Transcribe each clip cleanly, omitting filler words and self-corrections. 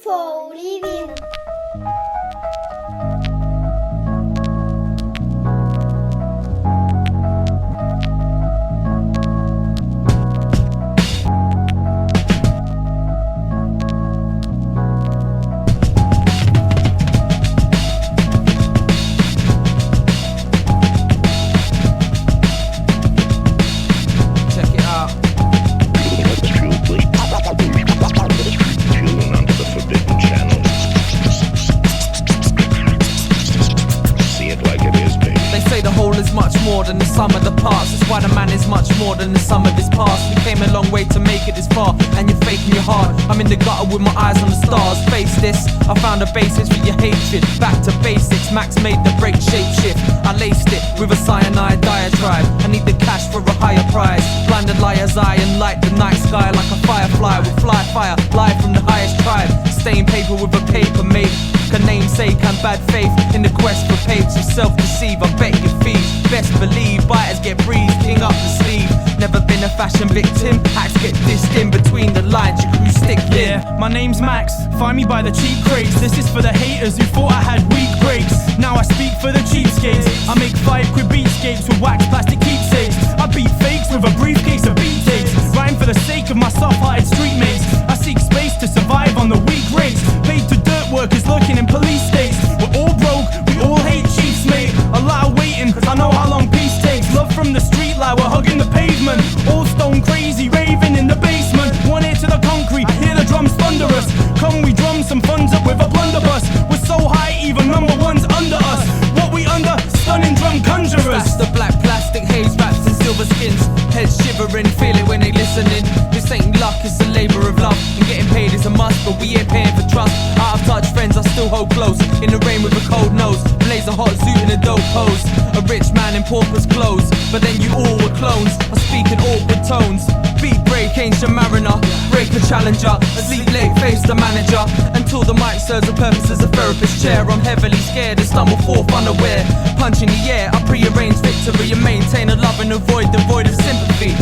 for living. Than the sum of the parts. That's why the man is much more than the sum of his past. We came a long way to make it this far, and you're faking your heart. I'm in the gutter with my eyes on the stars. Face this, I found a basis for your hatred. Back to basics, Max made the break shape shift. I laced it with a cyanide diatribe. I need the cash for a higher prize. Blinded liar's eye and light the night sky like a firefly. With fly fire, live from the highest tribe. Stain paper with a paper made a namesake and bad faith in the quest for papes. You self-deceive, I bet you fees. Best believe, biters get breezed, king up the sleeve. Never been a fashion victim, hacks get dissed in between the lines, your crew stick thin. Yeah, my name's Max, find me by the cheap crates. This is for the haters who thought I had weak breaks. Now I speak for the cheapskates. I make 5 quid beatscapes with wax plastic keepsakes. I beat fakes with a briefcase of beat takes. Rhyme for the sake of my soft-hearted street mates. I seek space to survive on the weak rates. Paid to dirt workers lurking in police states. We're all broke, we all hate chiefs, mate. A lot of waiting, cause I know how long peace takes. Love from the street light, we're hugging the pavement. All stone crazy, raving in the basement. One ear to the concrete, hear the drums thunderous. Come we drum some funds up with a blunderbuss. We're so high, even number one's under us. What we under? Stunning drum conjurers. That's the black plastic haze wrapped in silver skins. Heads shivering, feel it when they listening. This ain't luck, it's a labour of love. And getting paid is a must, but we ain't paying for trust. Out of touch friends I still hold close. In the rain with a cold nose. Blaze a hot suit in a dope pose. A rich man in pauper's clothes. But then you all were clones. I speak in awkward tones. Beat break, ancient mariner. Break a challenger. A sleep late, face the manager. Until the mic serves a purpose as a therapist chair. I'm heavily scared and stumble forth unaware. Punch in the air, I prearrange victory. And maintain a love and avoid the void of sympathy.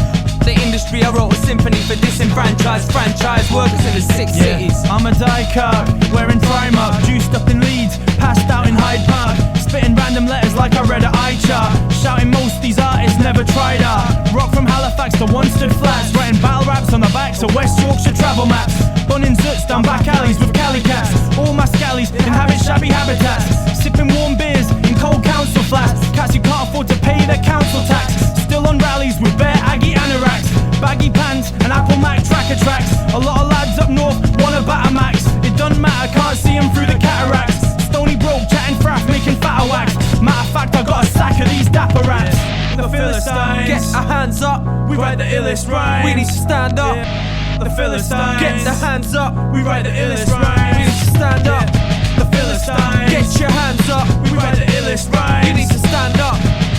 The industry, I wrote a symphony for disenfranchised franchise workers in the 6 cities. I'm a die-card, wearing primer, juiced up in Leeds, passed out in Hyde Park, spitting random letters like I read an eye chart, shouting most these artists never tried art. Rock from Halifax to Wanstead Flats, writing battle raps on the backs of West Yorkshire travel maps, bunning zoots down back alleys with cali cats. All my scallies inhabit shabby habitats, sipping warm beers in cold council flats. Cats who can't afford to pay their council tax, still on rallies with bare Aggie anoraks, baggy pants and Apple Mac tracker tracks. A lot of lads up north want a batter max. It doesn't matter, can't see them through the cataracts. Stony broke, chatting fraff, making fatter wax. Matter of fact, I got a sack of these dapper rats. The Philistines, Get our hands up, we write the illest rhymes. we need to stand up. The Philistines, Get the hands up, we write the illest rhymes. we need to stand up. The Philistines, Get your hands up, we write the illest rhymes. you need to stand up.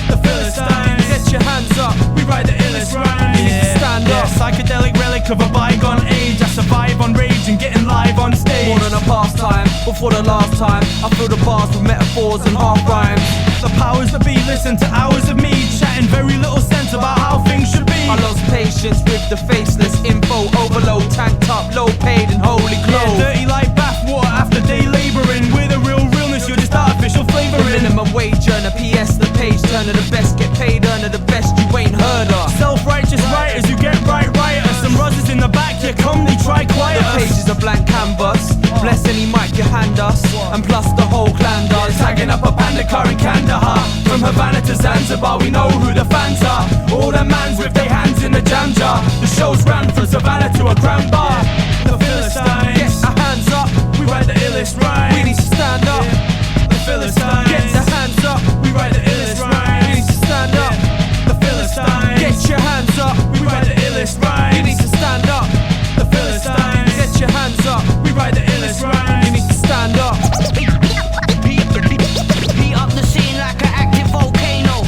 The Philistines, Get your hands up, we write the illest rhymes. you need to stand up. Psychedelic relic of a bygone age. I survive on rage and getting live on stage. More than a pastime, before the last time I fill the bars with metaphors and half rhymes. The powers that be listen to hours of me chatting very little sense about how things should be. I lost patience with the faceless info overload. Tanked up, low paid and wholly clothed. Dirty like bathwater after day labouring. With a real realness, you're just artificial The flavouring. minimum wage earner, PS the page turner. The best get paid earner, the best you ain't heard of. Self-righteous writers who get right riotous. Some ruzzers in the back, you come, they try quiet The page us. is a blank canvas. Bless any mic you hand us. And plus the whole clan does. Tagging up a panda car in Kandahar. From Havana to Zanzibar, we know who the fans are. All the mans with their hands in the jam jar. The show's ran from Savannah to a grand bar. The Philistines, Get our hands up, we write the illest rhymes. we need to stand up. The Philistines, Get the hands up, we write the illest rhymes. you need to stand up. The Philistines, Get your hands up, we write the illest rhymes. you need to stand up. The Philistines, Get your hands up, we write the illest rhymes. you need to stand up. Heat up the scene like an active volcano.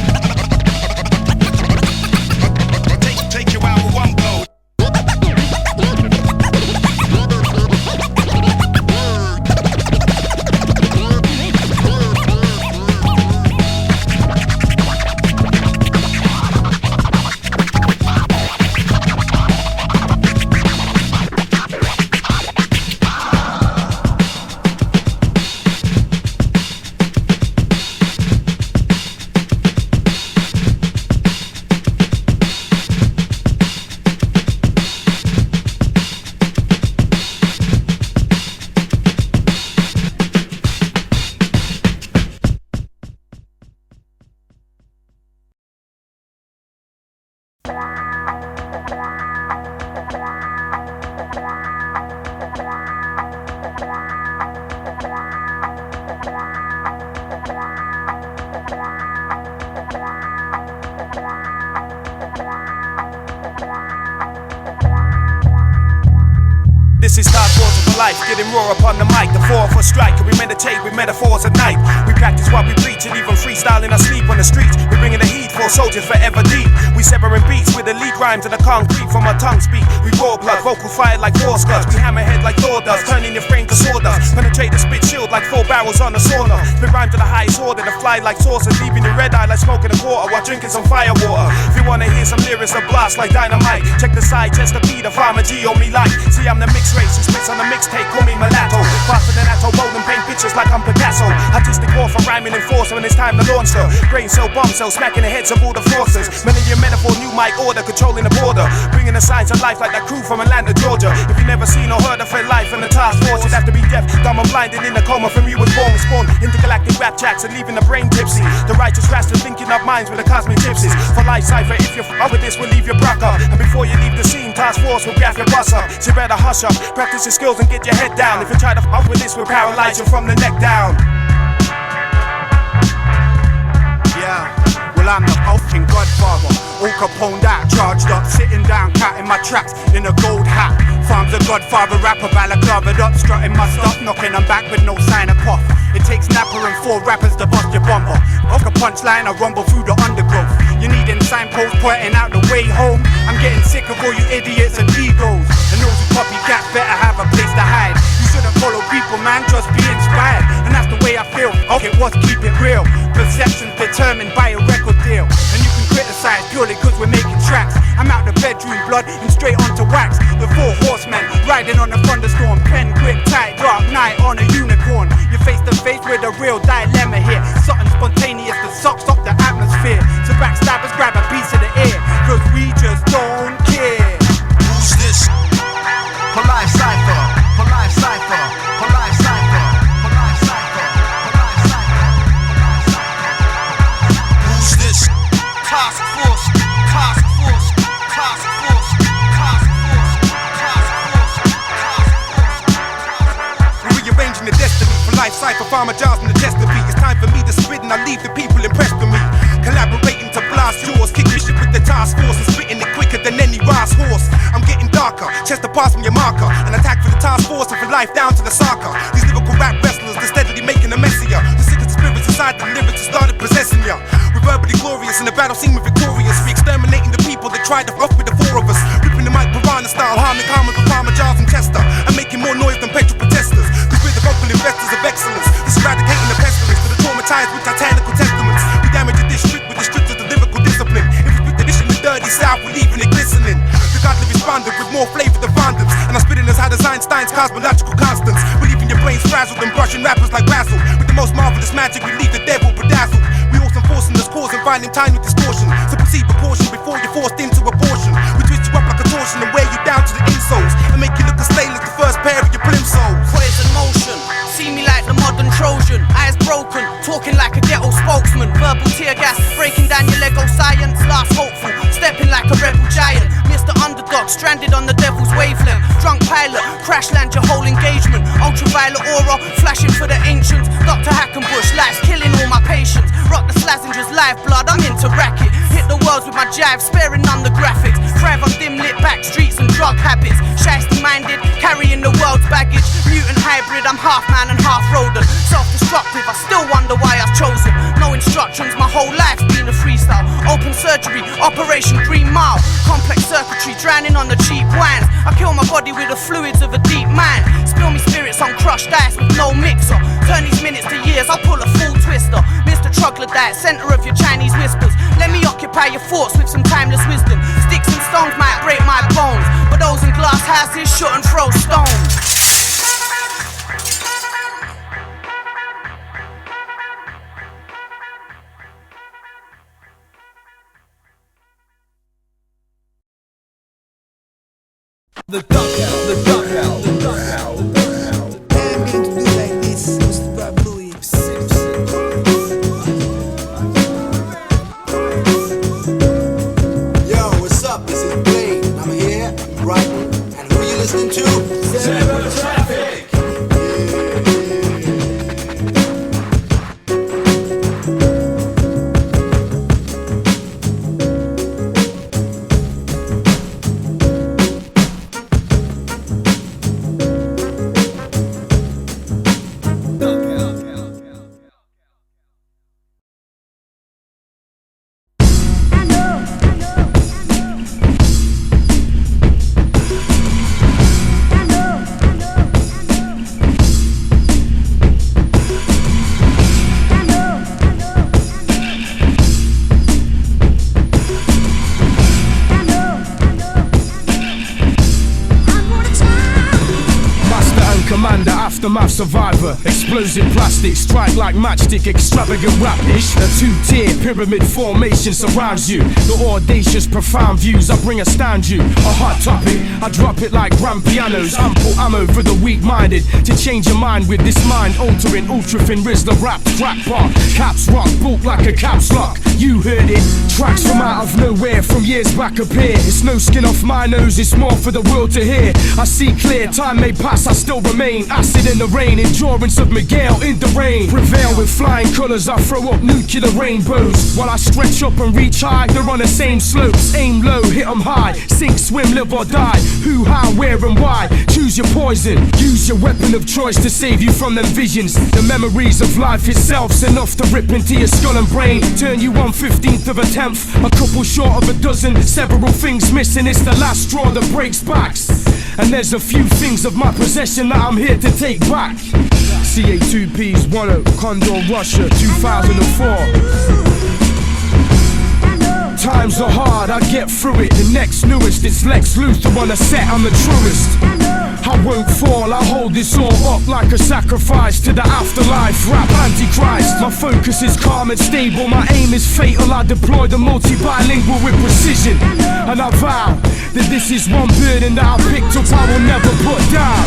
Take you out with one blow. getting raw upon the mic. The 4 for strike, and we meditate with metaphors at night. We practice what we preach and even freestyle in our sleep on the streets. We're bringing the heat for soldiers forever deep. We severing beats with the lead rhymes and the concrete from our tongue speak. We raw blood, vocal fire like force guts. We hammerhead like Thor does, turning your frame to sawdust. Penetrate the spit shield like 4 barrels on a sauna. Spit rhyme to the highest order, to fly like saucers, leaving your red eye like smoking a quarter while drinking some fire water. If you wanna hear some lyrics that blast like dynamite, check the side, just to be the farmer G on me like. See, I'm the mixed race who spits on the mixtape, call me mulatto. Faster than Atto, bold and paint pictures like I'm Picasso. Artistic war for rhyming and force when it's time to launch the brain cell, bomb cell, smacking the heads of all the forces. Millennium metaphor, new mic order, controlling the border. Bringing the signs of life like that crew from Atlanta, Georgia. If you never seen or heard of Phi-Life and the Taskforce, you'd have to be deaf, dumb and blind and in a coma. From you was born and spawned intergalactic rap tracks and leaving the brain tipsy. The righteous rastas linking up minds with the cosmic gypsies. For life, Cypher, if you're up with this, we'll leave your bruck up. And before you leave the scene, Taskforce will graph your bus up. So you better hush up, practice your skills and get your head down. If you try to up with this, we'll paralyze you from the neck down. Yeah, well I'm the fucking godfather. All Capone that charged up, sitting down, counting my tracks in a gold hat. Farm's a godfather rapper, balaclavaed up, strutting my stuff, knocking them back with no sign of puff. It takes Nappa and 4 rappers to bust your bumper. Off a punchline, I rumble through the undergrowth. You needing signposts pointing out the way home. I'm getting sick of all you idiots and egos. And those who copycats better have a place to hide. You shouldn't follow people, man, just be inspired. And that's the way I feel, okay, what's keep it real? Perception's determined by a record deal. And you can criticize purely cause we're making tracks. I'm out the bedroom, blood, and straight onto wax. The 4 horsemen, riding on a thunderstorm. Pen, grip, tight, dark night on a unicorn. You're face to face with a real dilemma here. Something spontaneous that sucks up the atmosphere. So backstabbers grab a piece of the air, cause we just don't care. Who's this? Phi-Life Cypher, Phi-Life Cypher, Phi-Life Cypher, Phi-Life Cypher, Phi-Life Cypher. Who's this? Taskforce, Taskforce, Taskforce, Taskforce, Taskforce, Taskforce. We're rearranging the destiny for life, Cypher, farmer jars in the chest to beat. It's time for me to spit and I leave the people impressed with me. Collaborating to blast yours, kick your shit with the Taskforce and spitting it quicker than any rise horse. I'm getting darker, chest to pass me your marker. An attack for the Taskforce and for life down to the soccer. These lyrical rap wrestlers, they're steadily making a mess of ya. The sickest spirits inside the lyrics have started possessing ya. We're verbally glorious in the battle scene, we're victorious. We exterminating the people that tried to rough with the 4 of us. Ripping the mic piranha style, harming commas with farmer jars and Chester. And making more noise than petrol protesters. Cause we're the vocal investors of excellence. This eradicating the pestilence to the traumatized with titanical testaments. We damage the district with the strictest of lyrical discipline. If we spit the dish in the dirty south, we're leaving it glistening. The godly responded with more flavor than fondants. And I'm spitting as high as Einstein's cosmological constants. We're leaving your brains frazzled and brushing rappers like Razzle. With the most marvelous magic, we leave the devil bedazzled. We also enforcing this cause and finding time with distortion. So proceed proportion before you're forced into abortion. We twist you up like a torsion and wear you down to the insoles. And make you look as stale as the first pair of your plimsolls. Poison motion, see me like the modern Trojan. Eyes broken, talking like a ghetto spokesman. Verbal tear gas, breaking down your Lego science. Last hopeful, stepping like a rebel giant. Mr. Underdog, stranded on the devil's wavelength. Drunk pilot, crash land your whole engagement. Ultraviolet aura, flashing for the ancients. Dr. Hackenbush, life's killing all my patients. Rock the Slazenger's lifeblood, I'm into racket. Hit the worlds with my jive, sparing none the graphics. Thrive on dim lit back streets and drug habits. Shiesty minded, carrying the world's baggage. Mutant hybrid, I'm half man and half rodent. Self-destructive, I still wonder why I've chosen. No instructions, my whole life's been a freestyle. Open surgery, Operation Green Mile. Complex circuitry, drowning on the cheap wines. I kill my body with the fluids of a deep mind. Spill me spirits on crushed ice with no mixer. Turn these minutes to years, I'll pull a full twister. Mr. Troglodyte, center of your Chinese whispers. Let me occupy your thoughts with some timeless wisdom. Sticks and stones might break my bones, but those in glass houses shouldn't throw stones. The Dugout, the Dugout, the Dugout. I mean to do like this, Mr. Bob Louis. Simpson. Yo, what's up? This is Blade. I'm here, I'm writing, and who you listening to? Seven Traffic. commander, aftermath survivor, explosive plastic, strike like matchstick, extravagant rap-ish. A two-tier pyramid formation surrounds you. The audacious, profound views I bring astound you. A hot topic, I drop it like grand pianos. Ample ammo for the weak-minded to change your mind with this mind-altering, ultra-thin Rizzler rap track part. Caps rock, bulk like a caps lock. You heard it. Tracks from out of nowhere, from years back appear. It's no skin off my nose, it's more for the world to hear. I see clear, time may pass, I still remain. Acid in the rain, endurance of Miguel in the rain. Prevail with flying colours, I throw up nuclear rainbows. While I stretch up and reach high, they're on the same slopes. Aim low, hit 'em high, sink, swim, live or die. Who, how, where and why, choose your poison. Use your weapon of choice to save you from them visions. The memories of life itself's enough to rip into your skull and brain. Turn you 1/15th of a tenth, a couple short of a dozen. Several things missing, it's the last straw that breaks backs. And there's a few things of my possession that I'm here to take back. CA2Ps, 10, Condor, Russia, 2004. Times are hard, I get through it. The next newest, it's Lex Luthor on a set, I'm the truest. I won't fall, I hold this all up like a sacrifice to the afterlife. Rap antichrist, my focus is calm and stable. My aim is fatal, I deploy the multi-bilingual with precision. And I vow that this is one burden that I picked up, I will never put down.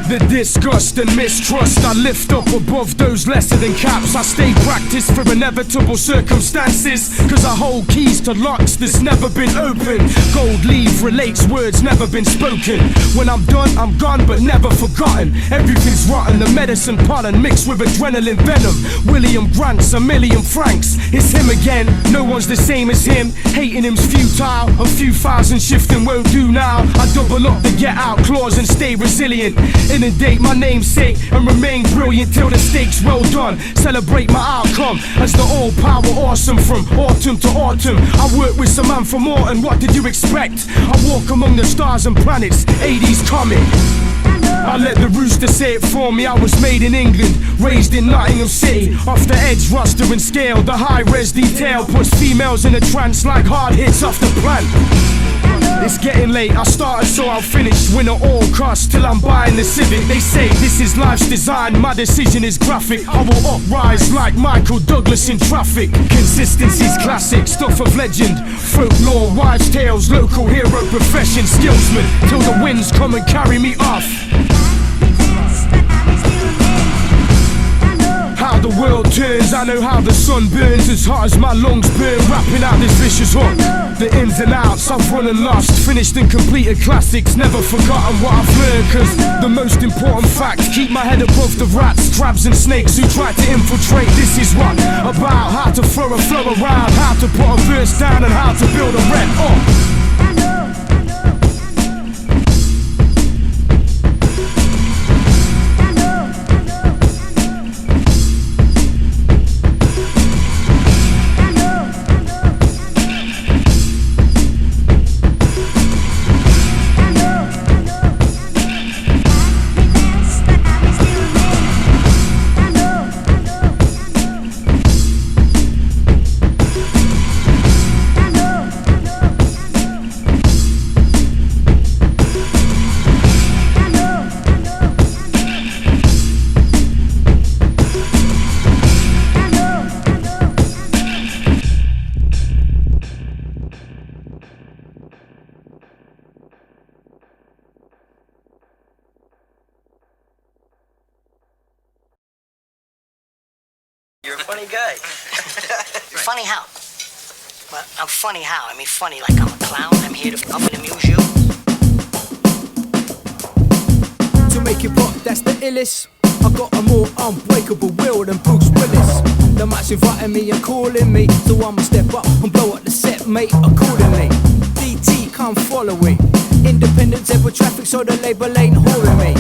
The disgust and mistrust I lift up above those lesser than caps. I stay practiced for inevitable circumstances, cause I hold keys to locks that's never been opened. Gold leaf relates words never been spoken. When I'm done, I'm gone but never forgotten. Everything's rotten, the medicine pollen mixed with adrenaline venom. William Grant's a million francs, it's him again, no one's the same as him. Hating him's futile, a few thousand shifting won't do now. I double up the get out clause and stay resilient. Inundate my namesake and remain brilliant till the stakes well done. Celebrate my outcome as the all-power awesome from autumn to autumn. I work with some man from Morton, what did you expect? I walk among the stars and planets, 80s coming. I let the rooster say it for me. I was made in England, raised in Nottingham City. Off the edge, roster and scale, the high-res detail puts females in a trance like hard hits off the plant. It's getting late, I started so I'll finish. Win at all costs till I'm buying the Civic. They say this is life's design, my decision is graphic. I will uprise like Michael Douglas in traffic. Consistency's classic, stuff of legend. Folklore, wives' tales, local hero profession. Skillsman, till the winds come and carry me off. How the world turns, I know how the sun burns. As hot as my lungs burn, rapping out this vicious hook. The ins and outs, I've run and lost. Finished and completed classics, never forgotten what I've learned. Cause the most important fact, keep my head above the rats, crabs and snakes who try to infiltrate. This is what about how to throw a flow around, how to put a verse down and how to build a rep up. You're a funny guy. Funny how? Well, I'm funny how? I mean funny like I'm a clown. I'm here to amuse you. To make it pop, that's the illest. I got a more unbreakable will than Bruce Willis. The mic's inviting me and calling me, so I'ma step up and blow up the set, mate, accordingly. DT, come follow it. Independent zebra traffic, so the label ain't hauling me.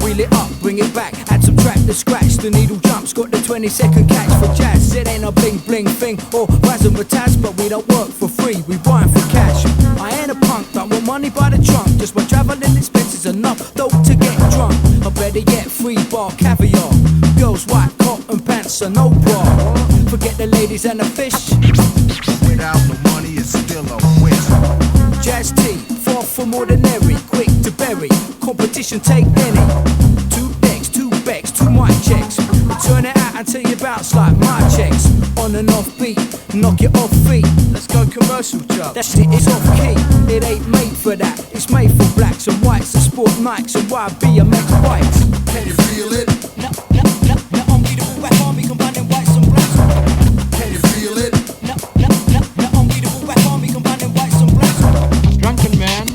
Wheel it up, bring it back, add subtract the scratch. The needle jumps, got the 20-second catch for jazz. It ain't a bling bling thing or razzmatazz, but we don't work for free, we buying for cash. I ain't a punk, don't want money by the trunk. Just my travelling expenses enough, dope to get drunk. Or better yet, free bar caviar. Girls white cotton pants are no bra. Forget the ladies and the fish. Without no money, it's still a wish. Jazz T, 4 from ordinary, quick to bury. Competition take any. 2 decks, 2 becks, 2 mic checks. We turn it out until you bounce like my checks. On and off beat, knock it off feet. Let's go commercial, Chuck. That shit is off key. It ain't made for that. It's made for blacks and whites and sport Nikes and YBMX bikes. Can you feel it? No, unbeatable rap army combining whites and blacks. Can you feel it? No, unbeatable rap army combining whites and blacks. Drunken man,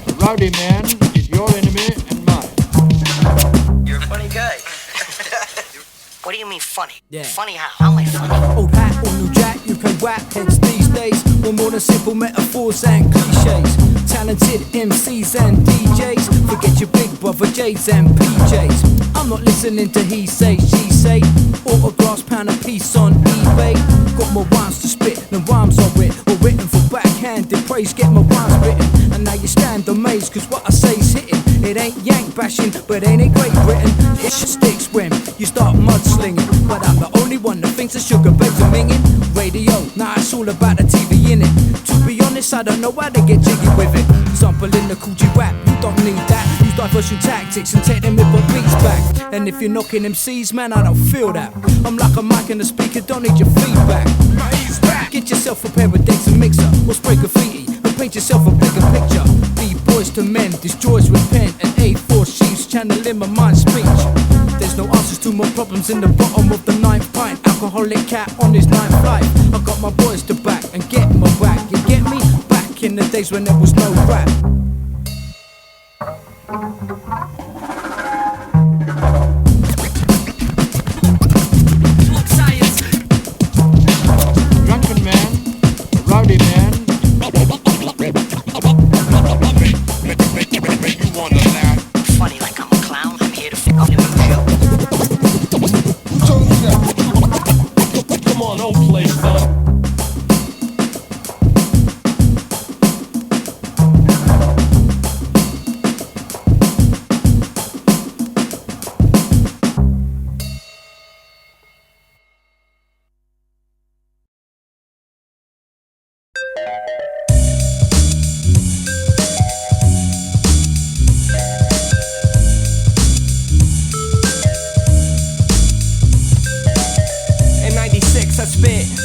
a rowdy man is your enemy and mine. You're a funny guy. What do you mean funny? Yeah. Funny how? How am I funny? Old hat or new jack, you can rap heads these days. Or more than simple metaphors and cliches. Talented MCs and DJs. Forget your big brother J's and PJs. I'm not listening to he say, she say. Autographs, pound a piece on eBay. Got more rhymes to spit than rhymes are writ. Or written for backhanded praise, get my rhymes written. And now you stand amazed, cause what I say's hitting. It ain't yank bashing, but ain't it Great Britain? It sticks when you start mudslinging. But I'm the only one that thinks the sugar babes are minging. Radio, now it's all about the TV innit. To be honest, I don't know how to get jiggy with it. Sample in the Coogee rap, you don't need that. Use diversion tactics and take them hip-hop beats back. And if you're knocking MCs, man, I don't feel that. I'm like a mic and a speaker, don't need your feedback. Get yourself a pair of decks and mixer, or spray graffiti and paint yourself a bigger picture. Be boys to men, destroys with pen and A4 sheets, channeling my mind speech. There's no answers to my problems in the bottom of the 9th pint. Alcoholic cat on his 9th life. I got my boys to back and get my back. You get me? Back in the days when there was no rap. Drunken man, a rowdy man. You wanna laugh? Funny like I'm a clown. I'm here to f*** up the show. Who told you that? Come on, don't play, son.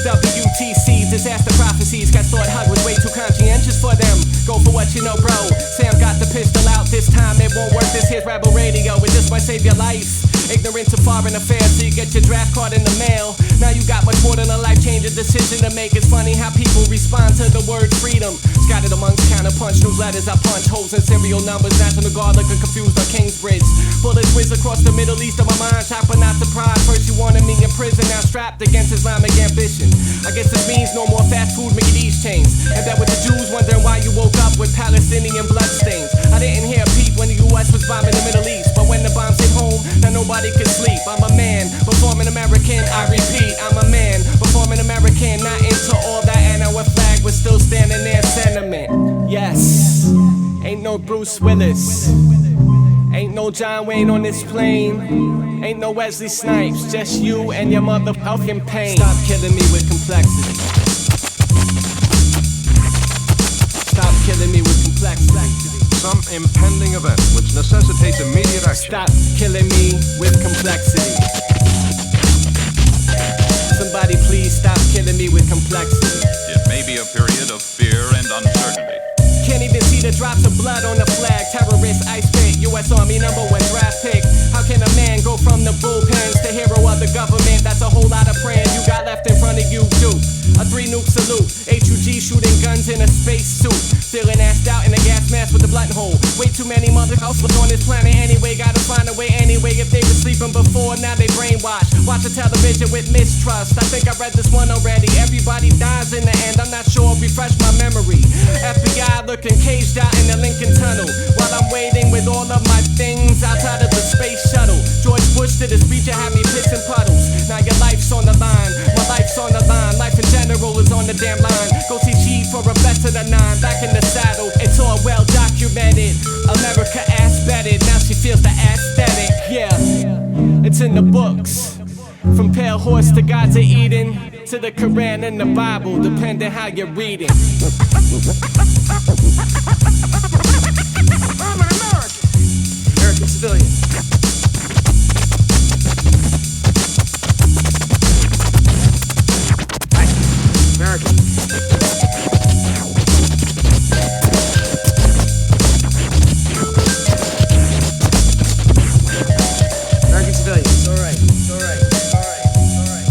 WTC, disaster prophecies. Got thought Hug was way too conscientious for them. Go for what you know, bro. Sam got the pistol out this time. It won't work. This here's Rebel Radio. It just might save your life. Ignorant to foreign affairs, so you get your draft card in the mail. Now you got much more than a life-changing decision to make. It's funny how people respond to the word freedom. Scattered amongst counter-punch newsletters, I punch holes in serial numbers. National Guard looking confused on Kingsbridge. Bullets whiz across the Middle East of my mind. Shocked but not surprised. First you wanted me in prison, now strapped against Islamic ambition. I guess this means no more fast food Mickey D's chains. And that with the Jews wondering why you woke up with Palestinian bloodstains. I didn't hear a peep when the US was bombing the Middle East. But when the bombs hit home, now nobody could sleep. I'm a man, performing American, I repeat. I'm a man, performing American, not into all that. And our flag was still standing there, sentiment. Yes, ain't no Bruce Willis. Ain't no John Wayne on this plane. Ain't no Wesley Snipes, just you and your motherfucking pain. Stop killing me with complexity. Stop killing me with complexity. Some impending event which necessitates immediate action. Stop killing me with complexity. Somebody please stop killing me with complexity. It may be a period of fear and uncertainty. Can't even see the drops of blood on the flag. Terrorist, ice pick, US Army #1 draft pick. How can a man go from the bullpens to hero of the government? That's a whole lot of praying you got left in front of you, too. A 3-nuke salute, HUG shooting guns in a space suit. Feeling assed out in a gas mask with a blunt hole. Way too many motherfuckers on this planet anyway. Gotta find a way anyway. If they were sleeping before, now they brainwashed. Watch the television with mistrust. I think I read this one already. Everybody dies in the end. I'm not sure, refresh my memory. FBI looking caged out in the Lincoln Tunnel. While I'm waiting with all of my things outside of the space shuttle. George Bush did a speech that had me pissing puddles. Now your life's on the line. My life's on the line. Life in general is on the damn line. Go see Chief for a best of the 9. Back in the saddle. It's all well documented. America ass betted. Now she feels the aesthetic. Yeah, it's in the books. From Pale Horse to Gods of Eden, to the Quran and the Bible, depending how you're reading. civilian. American. American civilians. All right. All right. All right. All right.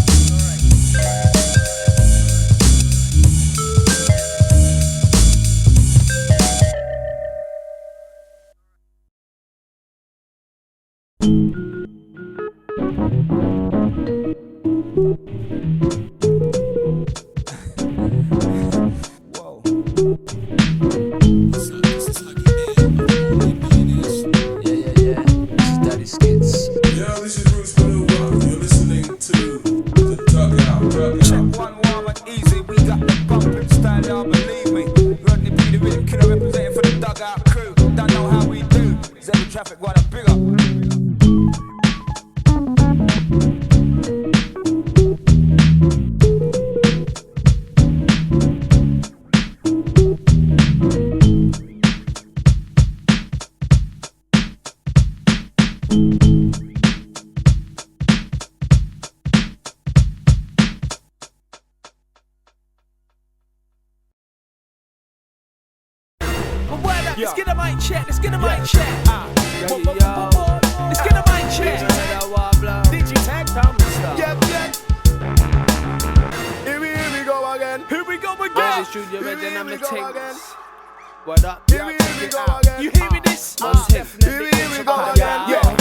Yo, this is Bruce Blue. You're listening to the Dugout. Check one warm and easy. We got the bumping style, y'all believe me. Rodney P, the rhythm killer representing for the Dugout crew. Don't know how we do. Zebra traffic, what a big up. Let's get a mic check, let's get a mic check. Let's get a mic check. Digitek Su. Here we go again. Here we go again. Studio Here we go again. What up? Here we go again. You hear me this? Definitely. Here we go again.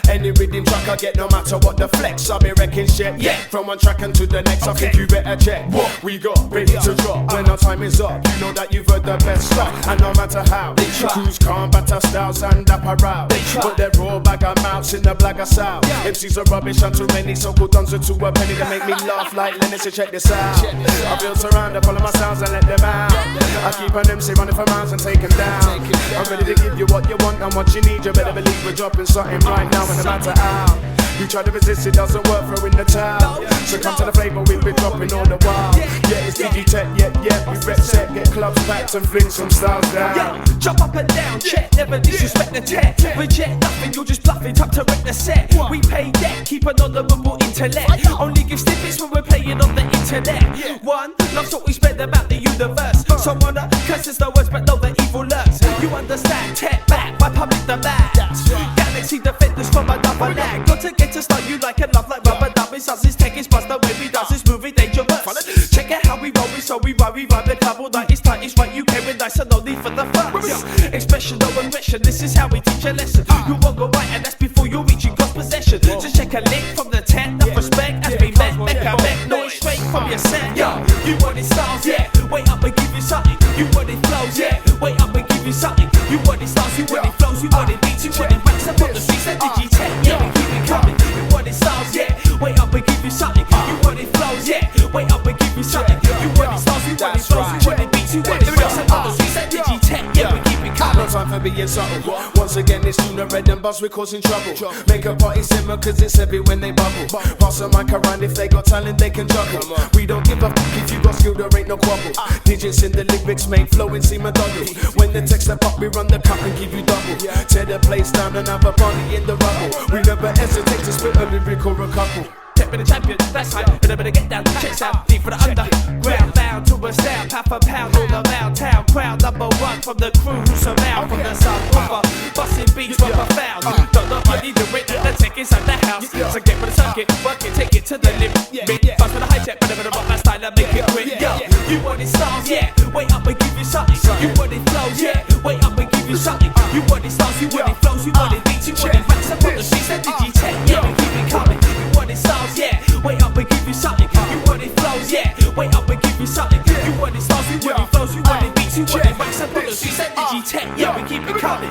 Any rhythm track I get, no matter what the flex, I'll be wrecking shit. Yeah, from one track and to the next, I think you better check what we got ready to drop. When our time is up, you know that you've heard the best stuff. And no matter how they try, crews can't batter styles and Nappa route. But they're raw bag of mouths in the black of south. MCs are rubbish and too many, so good dons are to a penny to make me laugh like Lenny. So check this out. I feel surrounded, follow my sounds and let them out. I keep an MC running for miles and take them down. I'm ready to give you what you want and what you need. You better believe we're dropping something right now. No matter how you try to resist, it doesn't work, throwing the towel. So come to the flavor, we've been dropping all the while. Yeah, it's Digitek, yeah, we rep set, get clubs packed and fling some styles down. Jump up and down, check, never disrespect the tech. Reject nothing, you're just bluffing, time to wreck the set. We pay debt, keep an honourable intellect. Only give snippets when we're playing on the internet. One, love's what we spread about the universe. Someone curses the words but know the evil lurks. You understand, tech back by public demand. Galaxy defenders from another land. Got to get to start you like a love like rubber dummies. Us is tech, it's bust the way we does this movie dangerous. Check out how we roll, so we worry, rhyme the double night. It's tight, it's right, you came with nice and no need for the fuss. Expression, no aggression, this is how we teach a lesson. You won't go right and that's before you're reaching God's possession. Just check a link from the 10, enough respect as we met, make a met, noise straight from your set. Yo, you wanted styles, yeah, wait up and give you something. You wanted flows, yeah, wait up and give you something. You wanted styles, you wanted flows, you wanted beats, you wanted racks up on the streets and Digitek, yeah, we keep it coming. You wanted styles, yeah, wait up and give you something. You wanted flows, yeah, wait up and give you something. You wanted styles, you wanted flows, you wanted beats, you wanted racks up on the streets and Digitek, yeah, we keep it coming. No time for being subtle. Once again, it's Tuna Red and Buzz, we're causing trouble. Make a party simmer, cause it's heavy when they bubble. Pass the mic around, if they got talent, they can juggle. We don't give a fuck if you got skill, there ain't no quabble. Digits in the lyrics make flowing seem a double. When the text step up, we run the cup and give you double. Tear the place down and have a party in the rubble. We never hesitate to spit a lyric or a couple. Tech been a champion, that's right, and I better get down, checks out, deep for the underground, bound to a sound, half a pound all around town, crowd number one from the crew who surround, from the south river, busting beats were found, don't know I need to rent the tech inside the house, so get with the circuit, work it, take it to the limit, fast with the high tech, but never rock that style and make it quick, yo, you wanted stars, yeah, wait up and give you something, you wanted flows, yeah, wait up and give you something, you wanted stars, you wanted flows, you wanted beats, you wanted racks up on the streets and Digitek, yeah, we keep it coming, you wanted stars, yeah, wait up and give you something. You wanted flows, yeah, wait up and give you something. You wanted stars, you wanted flows, you wanted beats, you wanted racks up on the streets and Digitek, yeah, we keep it coming.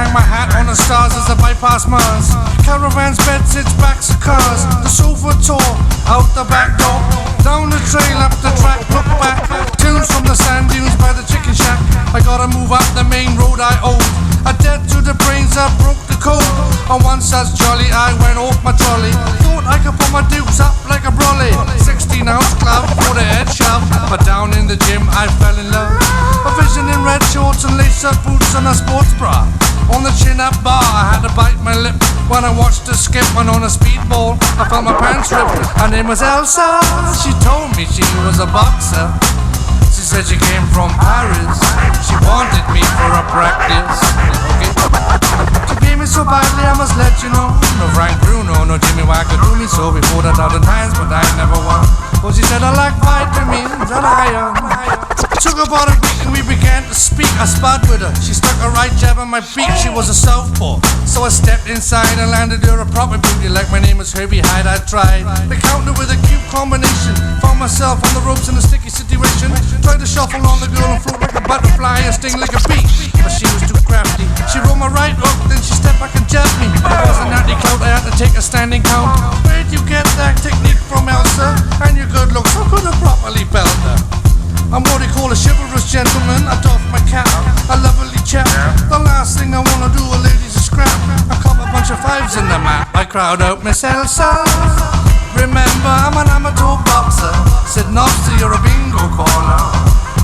hang my hat on the stars as I bypass Mars. Caravans, beds, it's backs of cars. The sofa tour, out the back door. Down the trail, up the track, look back. Tunes from the sand dunes by the chicken shack. I gotta move up the main road I own. A dead to the brains, I broke the code. On one such jolly, I went off my trolley. Thought I could put my dukes up like a brolly. 16-ounce club for the head shove. But down in the gym, I fell in love. A vision in red shorts and lace-up boots and a sports bra. On the chin-up bar, I had to bite my lip when I watched her skip one on a speedball. I felt my pants ripped. Her name was Elsa. She told me she was a boxer. She said she came from Paris. She wanted me for a practice. Okay. She gave me so badly, I must let you know. No Frank Bruno, no Jimmy Wacker do me so. We fought 1,000 times, but I never won. Well, she said I like vitamins and iron. Took about a week and we began to speak. I sparred with her. She stuck a right jab on my beak. She was a southpaw. So I stepped inside and landed her a proper booty. Like my name was Herbie Hyde, I tried. They counted with a cute combination. Found myself on the ropes in a sticky situation. Tried to shuffle on the girl and float like a butterfly and sting like a bee. But she was too crafty. She rolled my right hook, then she stepped back and jabbed me. It was an anti-clout, I had to take a standing count. Where'd you get that technique from, Elsa? And your good looks, how could have properly belt her? I'm what they call a chivalrous gentleman. I doff my cap, a lovely chap. The last thing I wanna do, a lady's a scrap. I cop a bunch of fives in the map. I crowd out Miss Elsa. Remember, I'm an amateur boxer. Said Nobster, you're a bingo caller.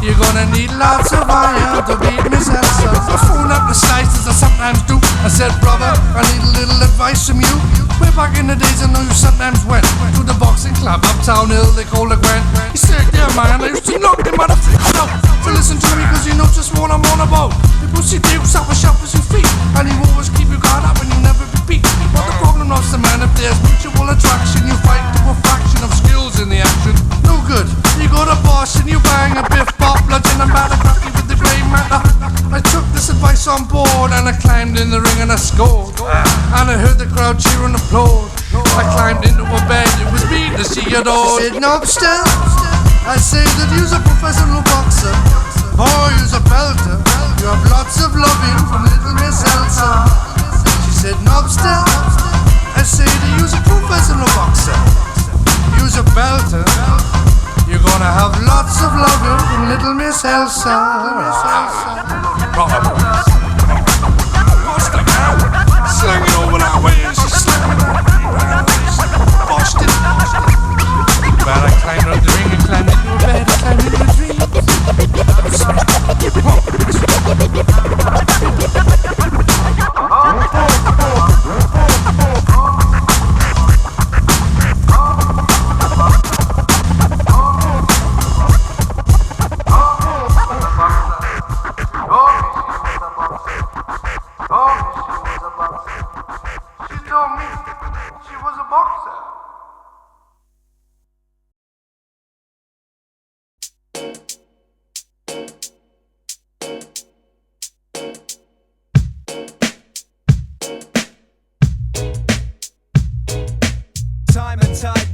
You're gonna need lots of iron to beat Miss Elsa. I phone up the slices, I sometimes do. I said, brother, I need a little advice from you. Way back in the days I know you sometimes went to the boxing club uptown hill, they call it Grant. He said, yeah man, I used to knock them motherfuckers out. So listen to me cause you know just what I'm on about. The pussy dukes up as sharp as your feet. And he will always keep you guard up and you never be beat. But the problem is the man, if there's mutual attraction, you fight to a fraction of skills in the action. No good, you got a boss and you bang a biff bop, bludgeon and batter cracky with the grey matter. I took this advice on board and I climbed in the ring and I scored. And I heard the crowd cheer and applaud. I climbed into a bed, it was me to see it all. Said Nobster, I say that you's a professional boxer. Boy, you's a belter. You have lots of loving from little Miss Elsa. She said Nobster, I say that you's a professional boxer. You's a belter. You're gonna have lots of loving from little Miss Elsa. What's the hell? Slinging over that way and she's slamming over boshed it. But I climbed up the ring and climbed into a bed. I climbed into a dream.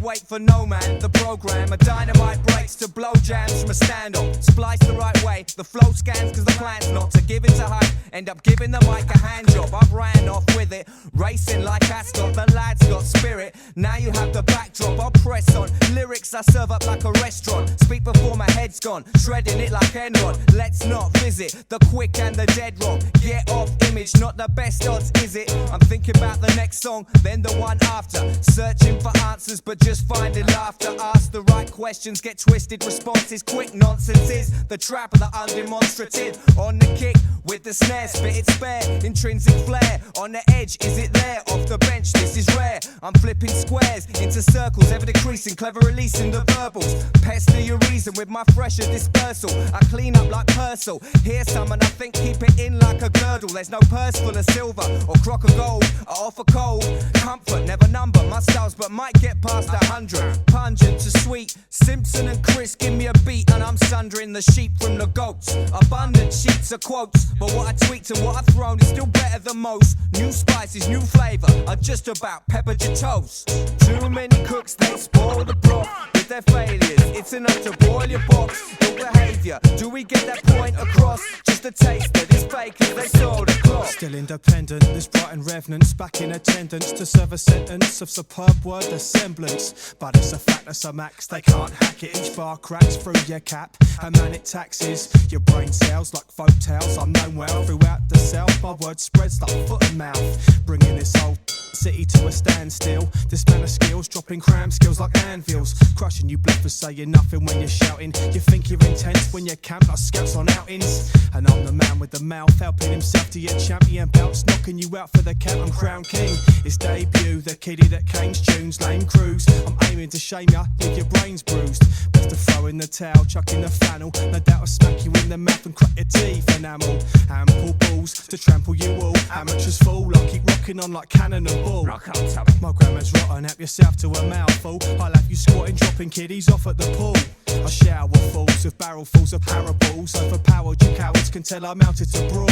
Wait for no man, the program. A dynamite breaks to blow jams from a stand-off. Splice the right way, the flow scans cause the plan's not to give it to hype. End up giving the mic a hand job. I've ran off with it, racing like Ascot. The lad's got spirit, now you have the backdrop. I'll press on, lyrics I serve up like a restaurant. Speak before my head's gone, shredding it like Enron. Let's not visit the quick and the dead wrong. Get off image, not the best odds, is it? I'm thinking about the next song, then the one after. Searching for answers, but just finding laughter. Ask the right questions, get twisted responses. Quick nonsense is the trap of the undemonstrative. On the kick with the snare, spit it spare. Intrinsic flair, on the edge, is it there? Off the bench, this is rare. I'm flipping squares into circles, ever decreasing. Clever releasing the verbals. Pester your reason with my fresher dispersal. I clean up like Purcell. Hear some and I think keep it in like a girdle. There's no purse full of silver or crock of gold. I offer cold comfort, never number my styles, but might get past 100. Pungent to sweet, Simpson and Chris give me a beat and I'm sundering the sheep from the goats. Abundant sheets of quotes, but what I tweaked and what I've thrown is still better than most. New spices, new flavour, are just about peppered your toast. Too many cooks, they spoil the broth. with their failures. It's enough to boil your box. Your behaviour, do we get that point across? Just a taste of these fakers, they sold a clock. Still independent, this Brighton revenants back in attendance to serve a sentence of superb word semblance. But it's a fact that some acts, they can't hack it. Each bar cracks through your cap, and man it taxes your brain cells like folk tales. I'm known well throughout the south, my word spreads like foot and mouth, bringing this whole city to a standstill. This man of skills, dropping cram skills like anvils, crushing you bluffers saying nothing when you're shouting. You think you're intense when you camp like scouts on outings, and I'm the man with the mouth, helping himself to your champion bouts, knocking you out for the count. I'm crown king, his debut, the kiddie that canes tunes, lame crews. I'm aiming to shame ya, leave your brains bruised. Best to throw in the towel, chuck in the flannel. No doubt I'll smack you in the mouth and crack your teeth. Enamel, ample balls to trample you all. Amateurs fool, I keep rocking on like cannon and ball. Rock on, my grammar's rotten, help yourself to a mouthful. I'll have you squatting, dropping kiddies off at the pool. I shower fools with barrelfuls of parables. Overpowered, you cowards can tell I'm mounted to brawl.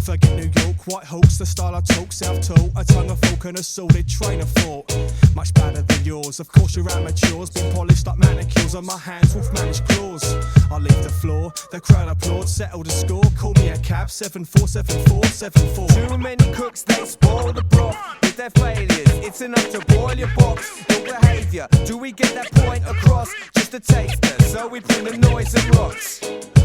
Forget New York, White Hawks, the style I talk, self-taught. A tongue of fork and a solid train of thought. Much better than yours, of course you're amateurs. Been polished like manicures on my hands, wolf-managed claws. I leave the floor, the crowd applauds, settle the score. Call me a cab, 747474. Too many cooks, they spoil the broth with their failures. It's enough to boil your box. Your behaviour, do we get that point across? Just a taster, so we bring the noise and rocks.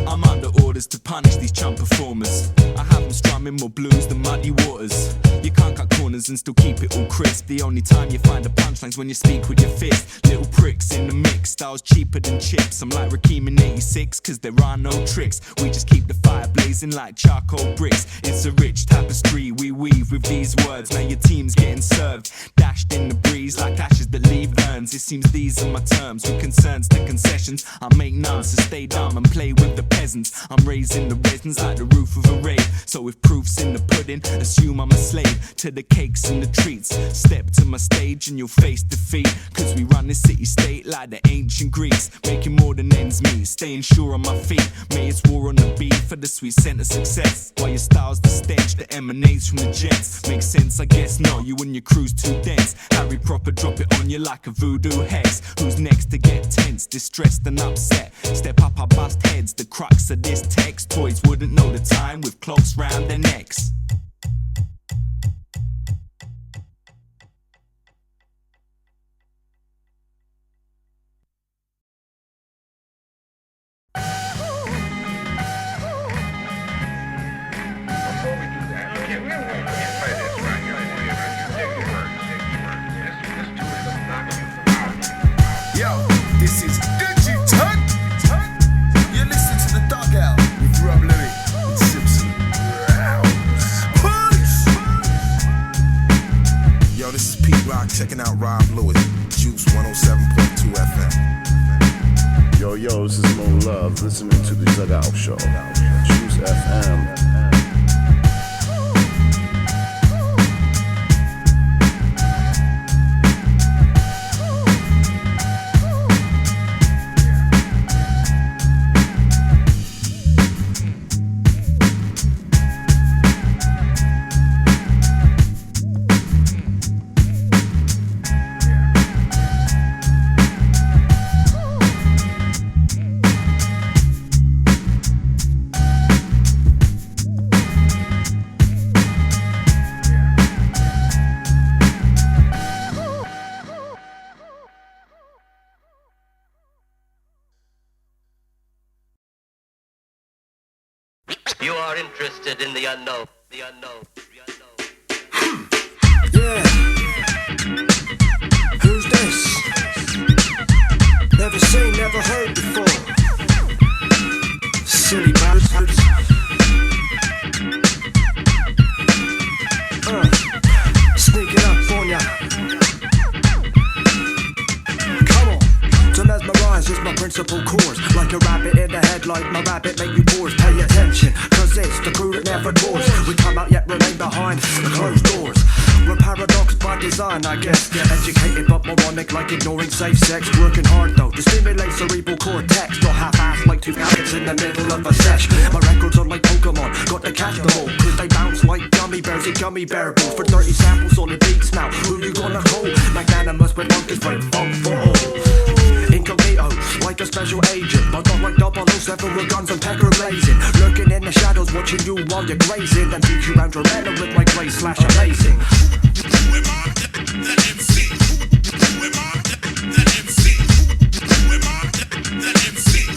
I'm under orders to punish these chump performers. I have them strumming more blues than muddy waters. You can't cut corners and still keep it all crisp. The only time you find a punchline's when you speak with your fist. Little pricks in the mix, styles cheaper than chips. I'm like Rakim in 86, cause there are no tricks. We just keep the fire blazing like charcoal bricks. It's a rich tapestry we weave with these words. Now your team's getting served, dashed in the breeze like ashes that leave urns. It seems these are my terms, with concerns to concessions I make none, so stay dumb and play with the peasants. I'm raising the resins like the roof of a rave. So if proof's in the pudding, assume I'm a slave to the cakes and the treats. Step to my stage and you'll face defeat, cause we run this city-state like the ancient Greeks, making more than ends meet, staying sure on my feet. May it's war on the beat for the sweet scent of success, while your style's the stench that emanates from the jets. Makes sense, I guess not, you and your crew's too dense. Harry proper drop it on you like a voodoo hex. Who's next to get tense, distressed and upset? Step up, I bust heads, the crux of this text. Toys wouldn't know the time with clocks round their necks. Yo, this is Digitek. You listen to the Dugout with Rob Louis and Simpson. Yo, this is Pete Rock checking out Rob Louis, Juice 107.2 FM. Yo, this is Mo Love, listening to the Dugout Show, Juice FM. You are interested in the unknown, the unknown, the unknown. Yeah. Who's this? Never seen, never heard before. Silly bastards. Sneaking up on ya. Come on. To mesmerize is my principal course. Like a rabbit in the headlight, my rabbit make you pause. Pay attention, cause it's the crew that never doors. We come out yet remain behind the closed doors. We're paradox by design, I guess. Educated but moronic, like ignoring safe sex. Working hard though to stimulate cerebral cortex. Not half-assed like two rabbits in the middle of a sesh. My records are like Pokemon, got to catch them all. Cause they bounce like gummy bears and gummy bear balls. For 30 samples on the beats now, who you gonna call? Magnanimous with monkeys, right? Funk for all. Incognito, like a special agent, but not like 007 with guns and pecker blazing. Lurking in the shadows, watching you while you're grazing. Then teach you Andromeda with my grace slash amazing. Who am I? That MC. Who am I? That MC. Who am I? That MC.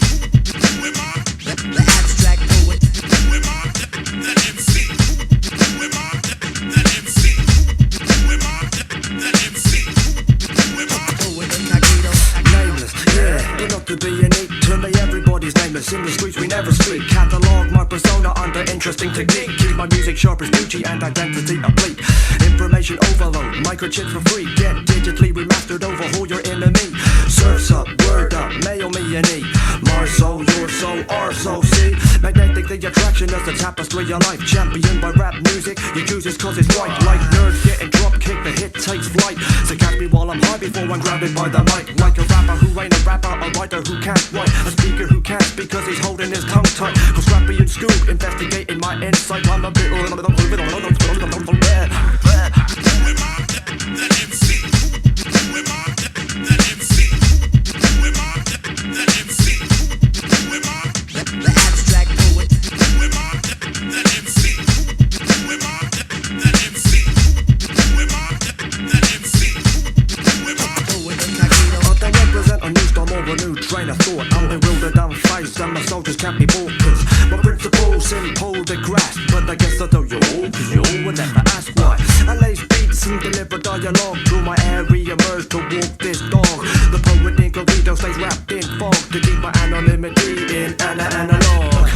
Who am I? The abstract poet. Who am I? That MC. Who am I? That MC. Who am I? That MC. Who am I? Poet incognito. Nameless, yeah, enough to be unique. To me everybody's nameless, in the streets we never speak. Catalog my persona under interesting technique. Keep my music sharp as Gucci and identity oblique. Information overload, microchips for free. Get digitally remastered, overhaul your enemy. Surfs up, word up, mail me an E. Marso, your soul, our soul, see. Magnetic the attraction as the tapestry of life. Champion by rap music, you choose this cause it's right. Like nerds getting drop kick, the hit takes flight. So catch me while I'm high before I'm grounded by the mic. Like a rapper who ain't a rapper, a writer who can't write. A speaker who can't speak cause he's holding his tongue tight. Cause Rappy and Scoop investigating my insight. I'm a bit Who am I? That MC. Who am I? That MC. Who am I? That MC. Who am I? The abstract poet. Who am I? That MC. Who am I? That MC. Who am I? That MC. Who am I? Poet incognito. I represent a new storm or a new train of thought. I'm bewildered, I'm faced, and my soldiers can't be bought. Cause my principles simple to grasp. But I guess I know you all, cause you all would never ask why. I lay beats and deliver dialogue through my area, emerge to walk this dog. The poet incognito stays wrapped in fog to keep my anonymity in analog.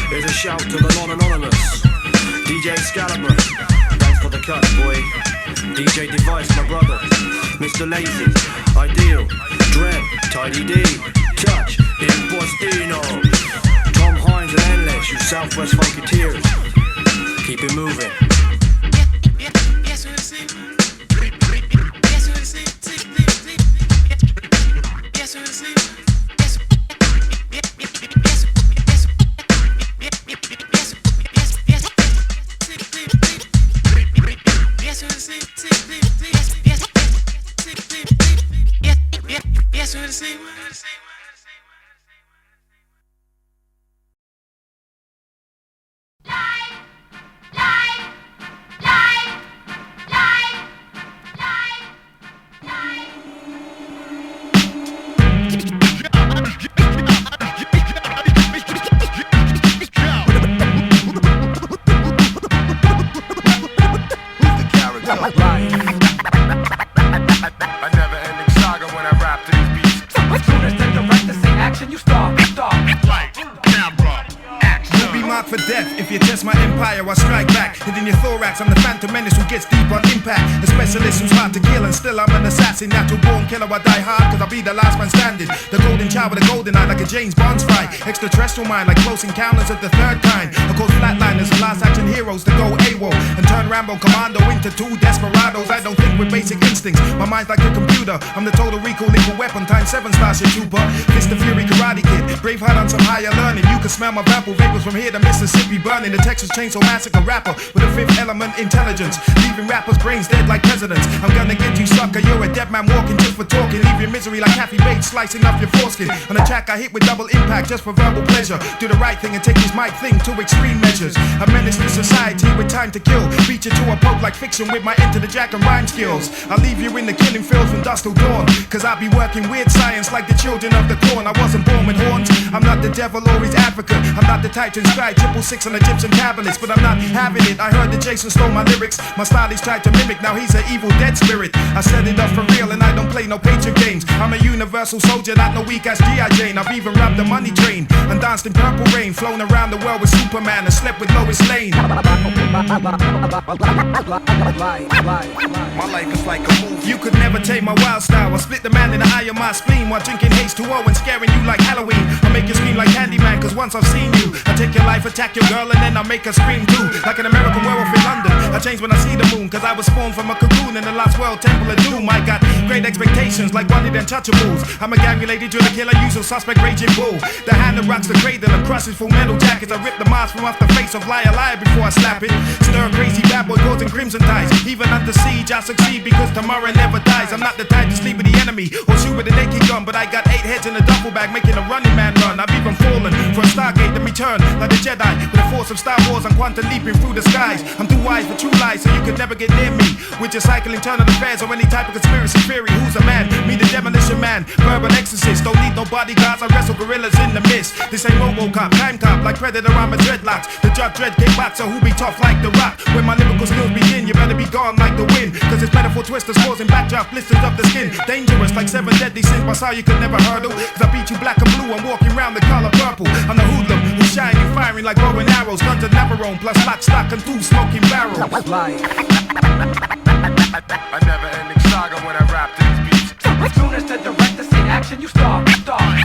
Here's a shout to the non-anonymous DJ Excalibur, thanks for the cut, boy. DJ Device, my brother. Mr. Lazy, Ideal, Dread, Tidy D, Touch, Impostino, Tom Hines and Endless, you Southwest Funketeers. Keep it moving. For death, if you test my empire, I strike back. Hitting your thorax, I'm the phantom menace who gets deep on impact. A specialist who's hard to kill, and still I'm an assassin. Natural born killer, I die hard, cause I'll be the last man standing. The golden child with a golden eye, like a James Bond's fight. Extraterrestrial mind, like close encounters of the third kind. I call flatliners and last action heroes to go AWOL and turn Rambo Commando into two desperados. I don't think with basic instincts, my mind's like a computer. I'm the total recall lethal weapon, times 7 Starship Trooper. Fist the Fury Karate Kid, Braveheart on some higher learning. You can smell my vapor vapors from here to Mississippi burning. The Texas Chainsaw Massacre rapper with a fifth element intelligence, leaving rappers' brains dead like presidents. I'm gonna get you sucker, you're a dead man walking just for talking. Leave your misery like Kathy Bates slicing up your foreskin. On a track I hit with double impact just for verbal pleasure. Do the right thing and take this mic thing to extreme measures. A menace to society with time to kill. Beat you to a pulp like fiction with my Enter the Jack and rhyme skills. I'll leave you in the killing fields from dusk till dawn, cause I'll be working weird science like the children of the corn. I wasn't born with horns, I'm not the devil or his advocate. I'm not the type to inscribe 666 on Egyptian tablets, but I'm not having it. I heard that Jason stole my lyrics. My style he's tried to mimic, now he's an evil dead spirit. I set it up for real and I don't play no Patriot games. I'm a universal soldier, not no weak ass G.I. Jane. I've even robbed the money train and danced in purple rain, flown around the world with Superman and slept with Lois Lane. My life is like a movie. You could never tame my wild style. I split the man in the eye of my spleen while drinking H2O and scaring you like Halloween. I make you scream like Candyman, cause once I've seen you, I take your life, attack your girl, and then I make her scream too. Like an American werewolf in London, I change when I see the moon, cause I was spawned from a cocoon in the Lost World Temple of Doom. I got great expectations like one of them untouchables. I'm a gang-related driller killer, usual suspect raging bull. The hand that rocks the cradle and crushes full metal jackets. I rip the mask from off the face of liar before I slap it. Stir a crazy bad boy causing crimson ties. Even under siege I succeed because tomorrow never dies. I'm not the type to sleep with the enemy or shoot with a naked gun. But I got 8 heads in a duffel bag making a running man run. I've even fallen for a Stargate then return like the Jedi with the force of Star Wars. I'm quantum leaping through the skies. I'm too wise for true lies, so you could never get near me with your cycle internal affairs or any type of conspiracy theory. Who's a man? Me, the demolition man, verbal exorcist. Don't need no bodyguards, I wrestle gorillas in the mist. This ain't RoboCop, time cop, like Predator, I'm a dreadlocks. The Judge Dredd kickboxer who be tough like the Rock. When my lyrical skills begin, you better be gone like the wind, cause it's metaphor twisters causing backdrop blisters of the skin. Dangerous like 7 deadly sins, my saw you could never hurdle. Cause I beat you black and blue, I'm walking around the color purple. I'm the hoodlum who's shining, firing like bow and arrows. Guns and Navarone, plus lock, stock, and 2 smoking barrels. A never-ending saga when I rap to these beats. As soon as the director say action, you start.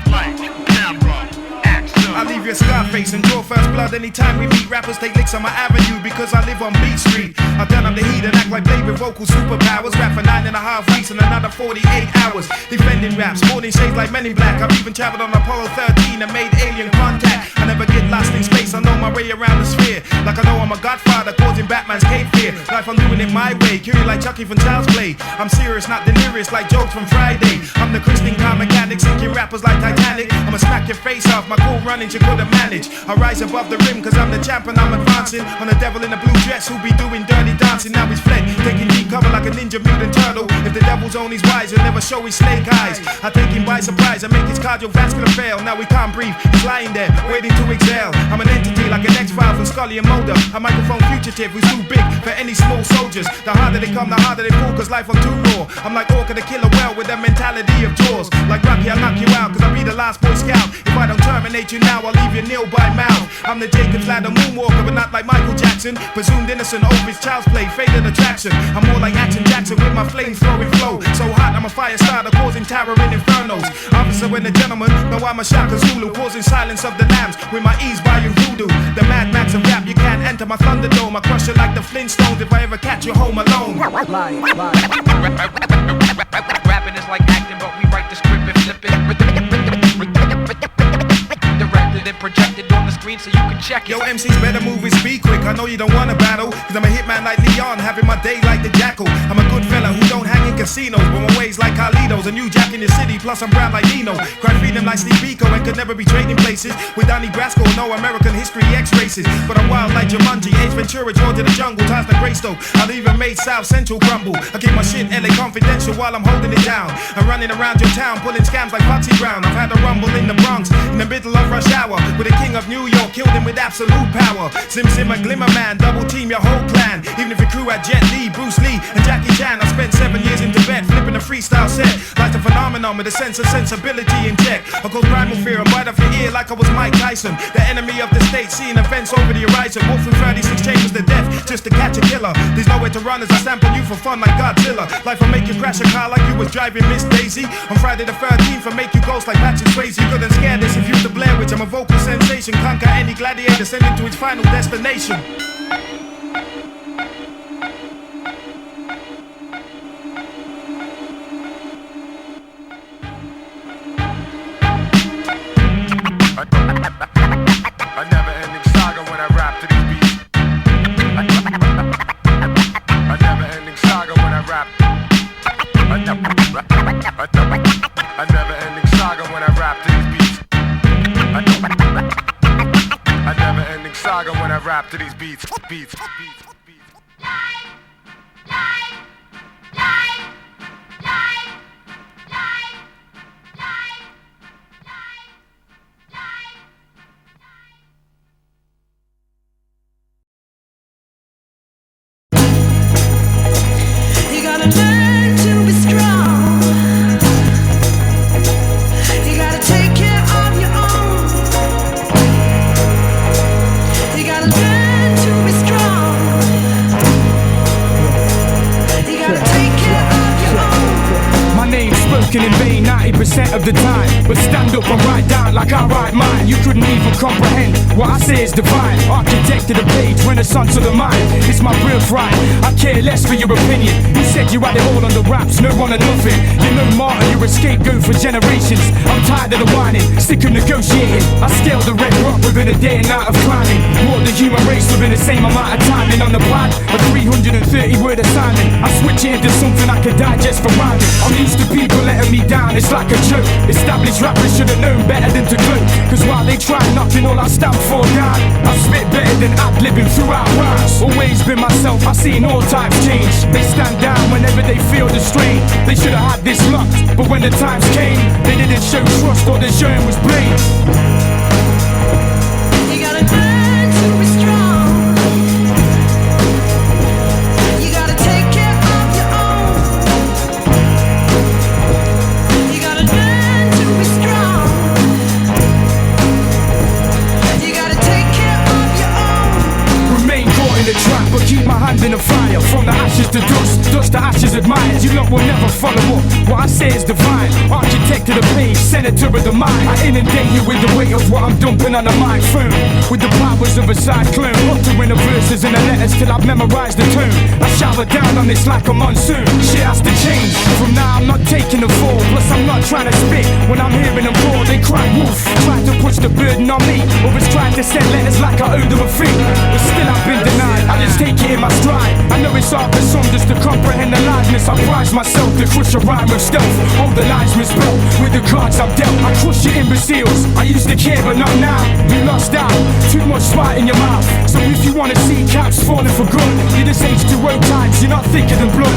Light, camera, action. I leave your Scarface and draw first blood anytime we meet. Rappers take licks on my avenue because I live on Beat Street. I turn up the heat and act like Blade with vocal superpowers. Rap for 9.5 weeks and another 48 hours. Defending raps, sporting shades like Men in Black. I've even traveled on Apollo 13 and made alien contact. I never get lost in space, I know my way around the sphere. Like I know I'm a godfather causing Batman's cave fear. Life I'm doing it my way, curious like Chucky from Child's Play. I'm serious, not delirious like jokes from Friday. I'm the Christian car mechanic, sinking rappers like Titanic. I'ma smack your face off, my cool running you couldn't manage. I rise above the rim cause I'm the champ and I'm advancing. On the devil in the blue dress who be doing dirty dancing. Now he's fled, taking deep cover like a ninja mutant turtle. If the devil's on his wise, he'll never show his snake eyes. I take him by surprise, I make his cardiovascular fail. Now he can't breathe, he's lying there, waiting to exhale. I'm an entity like an X-File from Scully and Mulder. A microphone fugitive who's too big for any small soldiers. The harder they come, the harder they fall, cause life I'm too raw. I'm like Orca the killer whale with the mentality of Jaws. Like Rocky, I'll knock you out, cause I'll be the last Boy Scout. If I don't terminate you now, I'll leave you nil by mouth. I'm the Jacob's Ladder moonwalker, but not like Michael Jackson. Presumed innocent, over his child's play, faded attraction. I'm more like Action Jackson with my flame-throwing flow. So hot, I'm a fire starter, causing terror in infernos. Officer and a gentleman, know I'm a Shaka Zulu, causing silence of the lambs with my ease by you voodoo. The Mad Max of rap, you can't enter my Thunderdome. I crush you like the Flintstones if I ever catch you home alone. Rapping is like acting, but we write the script and flip it. Directed and projected on the screen so you can check it. Yo, MCs better move and speak quick. I know you don't wanna battle, cause I'm a hitman like Leon, having my day like the Jackal. I'm a good fella who don't hang in casinos, but my ways like Carlitos. A new Jack in the city, plus I'm brown like Nino. Cry freedom like Steve Biko and could never be trading places with Donnie Brasco, no American history X-races. But I'm wild like Jumanji, Ace Ventura, George of the Jungle, Ties the Greystoke. I've even made South Central crumble. I keep my shit LA confidential while I'm holding it down. I'm running around your town, pulling scams like Foxy Brown. I've had a rumble in the Bronx, in the middle of rush hour, with the king of New York, killed him with absolute power. Sim Sim and Glimmer Man, double team your whole clan. Even if your crew had Jet Li, Bruce Lee, and Jackie Chan. I spent 7 years in Tibet, flipping a freestyle set. Like a phenomenon with a sense of sensibility in check. I cause primal fear and bite off your ear like I was Mike Tyson. The enemy of the state, seeing events over the horizon. Walk through 36 chambers to death, just to catch a killer. There's nowhere to run as I stamp on you for fun like Godzilla. Life will make you crash a car like you was driving Miss Daisy. On Friday the 13th, I make you ghost like Patrick Swayze. You couldn't scare this if you the Blair Witch. I'm a vocal sensation, conquer any gladiator, send it to its final destination. A never-ending saga when I rap to these beats. A never-ending saga when I rap. A never-ending saga when I rap to these beats. A never-ending saga when I rap to these beats. You gotta learn to be strong. You gotta take care of your own. You gotta learn to be strong. You gotta take care of your own. My name's spoken in vain 90% of the time, but stand up and write down like I write mine. You couldn't even comprehend what I say is divine. Architect of the page, renaissance of the mind. It's my birthright, I care less for your opinion. You said you had it all on the raps, no one or nothing. You're no martyr, you're a scapegoat for generations. I'm tired of the whining, sick of negotiating. I scaled the red rock within a day and night of climbing. Walked the human race within the same amount of timing. On the plan, a 330 word assignment. I switch it into something I could digest for rhyming. I'm used to people letting me They try knocking all I stand for down. I spit better than ad-libbing throughout rhymes. Always been myself, I've seen all types change. They stand down whenever they feel the strain. They should have had this luck, but when the times came, they didn't show trust or the showing was blamed. You gotta learn to be strong. You gotta take care of your own. You gotta learn to be strong. You gotta take care of your own. Remain caught in the trap, but keep my hand in the fire. From the ashes to dust, dust to ashes admired. You lot will never follow up. What I say is divine. Architect of the page, senator of the mind. I inundate you with the weight of what I'm dumping on the microphone. With the powers of a cyclone. Up to win the verses and the letters till I've memorized the tune. I shower down on this like a monsoon. Shit has to change. From now I'm not taking the fall. Plus I'm not trying to spit. When I'm hearing them roar, they cry wolf. Trying to push the burden on me. Others trying to send letters like I owe them a fee. But still I've been denied. I just take it in my stride. I know it's hard for some just to comprehend the liveness. I prize myself to crush a rhyme with stealth. All the lies misspelled with the cards I've dealt. I crush your imbeciles. I used to care but not now. You lost out. Too much spite in your mouth. So if you wanna see caps falling for good, you're this H2O types. You're not thicker than blood.